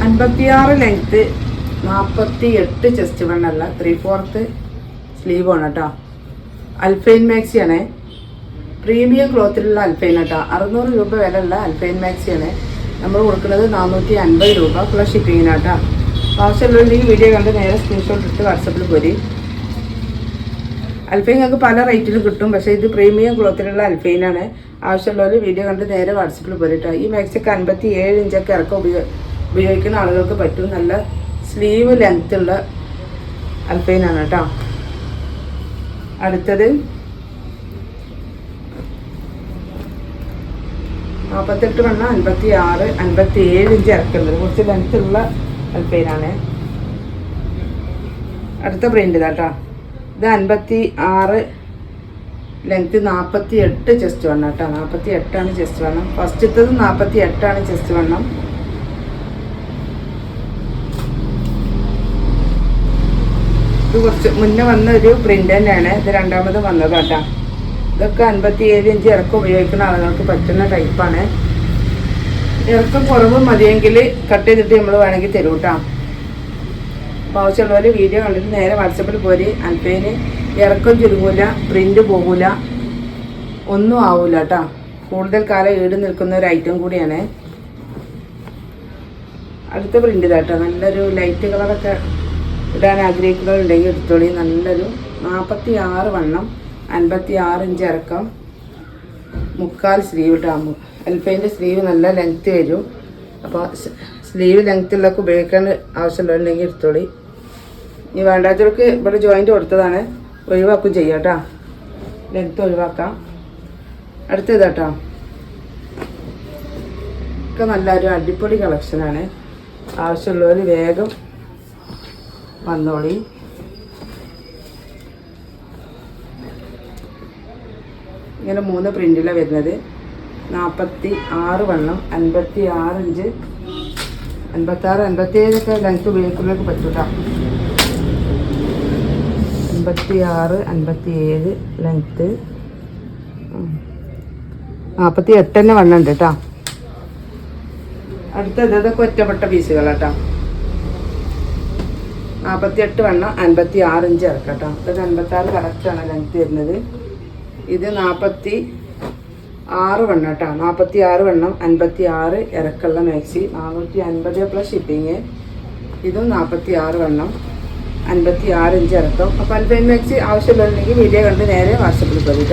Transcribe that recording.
56 length, 48 chest വണ്ണല്ല, 3/4 സ്ലീവാണ് കേട്ടോ. അൽഫൈൻ മാക്സിയാണ്, premium ക്ലോത്തിലുള്ള അൽഫൈൻ കേട്ടോ. 600 രൂപ വിലയുള്ള അൽഫൈൻ മാക്സിയാണ് നമ്മൾ കൊടുക്കുന്നത്. 450 രൂപ പ്ലസ് ഷിപ്പിങ്ങിനാട്ടോ. ആവശ്യമുള്ള ഈ വീഡിയോ കണ്ട് നേരെ സ്ക്രീൻഷോട്ട് ഇട്ട് വാട്സപ്പിൽ പോരി. അൽഫൈൻ നിങ്ങൾക്ക് പല റേറ്റിലും കിട്ടും, പക്ഷേ ഇത് പ്രീമിയം ക്ലോത്തിലുള്ള അൽഫൈനാണ്. ആവശ്യമുള്ളവർ വീഡിയോ കണ്ട് നേരെ വാട്സപ്പിൽ പോരിട്ടോ. ഈ മാക്സിക്ക് 57 ഇഞ്ചൊക്കെ ഇറക്കം ഉപയോഗിക്കുന്ന ആളുകൾക്ക് പറ്റും. നല്ല സ്ലീവ് ലെങ്ത്തുള്ള അൽഫൈനാണ് കേട്ടോ. അടുത്തത് 48 വണ്ണം, 56, 57 ഇഞ്ച് ഇറക്കുന്നത്, കുറച്ച് ലെങ്ത്തുള്ള അൽഫൈനാണ്. അടുത്ത പ്രിൻ്റ് ഇതാട്ടോ. ഇത് 56 ലെങ്ത്ത്, 48 ചെസ്റ്റ് വണ്ണം കേട്ടോ. 48 ചെസ്റ്റ് വണ്ണം. ഫസ്റ്റത്തത് 48 ചെസ്റ്റ് വണ്ണം. ഇത് കുറച്ച് മുന്നേ വന്ന ഒരു പ്രിൻ്റ് തന്നെയാണ്. ഇത് രണ്ടാമത് വന്നത് കേട്ടോ. ഇതൊക്കെ 57 ഇഞ്ച് ഇറക്കം ഉപയോഗിക്കുന്ന ആളുകൾക്ക് പറ്റുന്ന ടൈപ്പാണ്. ഇറക്കം കുറവ് മതിയെങ്കിൽ കട്ട് ചെയ്തിട്ട് നമ്മൾ വേണമെങ്കിൽ തരും കേട്ടോ. അപ്പോൾ ആവശ്യമുള്ളവർ വീഡിയോ കണ്ടിട്ട് നേരെ വാട്സപ്പിൽ പോരി. അൽഫൈന് ഇറക്കം ചുരുങ്ങൂല, പ്രിൻ്റ് പോകൂല, ഒന്നും ആവൂല കേട്ടോ. കൂടുതൽ കാലം ഈട് നിൽക്കുന്ന ഒരു ഐറ്റം കൂടിയാണ്. അടുത്ത പ്രിൻ്റ് ഇതാട്ടോ. നല്ലൊരു ലൈറ്റ് കളറൊക്കെ ഇടാൻ ആഗ്രഹിക്കുന്നവരുണ്ടെങ്കിൽ എടുത്തോളി. നല്ലൊരു 46 വണ്ണം, 56 ഇഞ്ച് ഇറക്കം, 3/4 സ്ലീവ് ഇട്ടാകുമ്പോൾ അൽഫൈൻ്റെ സ്ലീവ് നല്ല ലെങ്ത്ത് വരും. അപ്പോൾ സ്ലീവ് ലെങ്ത്തുള്ളതൊക്കെ ഉപയോഗിക്കാൻ ആവശ്യമുള്ളവരുണ്ടെങ്കിൽ എടുത്തോളി. ഇനി വേണ്ടാത്തവർക്ക് ഇവിടെ ജോയിൻ്റ് കൊടുത്തതാണ്, ഒഴിവാക്കും ചെയ്യാം കേട്ടോ. ലെങ്ത്ത് ഒഴിവാക്കാം. അടുത്ത ഇതാട്ടോ. ഒക്കെ നല്ലൊരു അടിപൊളി കളക്ഷനാണ്. ആവശ്യമുള്ളവർ വേഗം വന്നോളി. ഇങ്ങനെ 3 പ്രിൻ്റിലാണ് വരുന്നത്. 46 വണ്ണം, 56 ഇഞ്ച്, 56, 57 ഒക്കെ ലെങ്ത്ത് ഉപയോഗിക്കുന്നവർക്ക് പറ്റും കേട്ടോ. 56, 57 ലെങ്ത്ത്, 48 തന്നെ വണ്ണം ഉണ്ട് കേട്ടോ. അടുത്തത് ഇതൊക്കെ ഒറ്റപ്പെട്ട പീസുകളാട്ടോ. 48 വണ്ണം, 56 ഇഞ്ച് ഇറക്കാം കേട്ടോ. ഇത് 56 കറക്റ്റാണ് ലെങ്ത്ത് വരുന്നത്. ഇത് 46 വണ്ണം കേട്ടോ. 46 വണ്ണം, 56 ഇറക്കുള്ള മാക്സി, 450 പ്ലസ് ഷിപ്പിങ്. ഇതും 46 വണ്ണം, 56 ഇഞ്ച് ഇറക്കം. അപ്പോൾ അൽഫൈൻ മാക്സി ആവശ്യമുള്ളവരുണ്ടെങ്കിൽ വീഡിയോ കണ്ട് നേരെ വാട്സപ്പിൽ പോയി.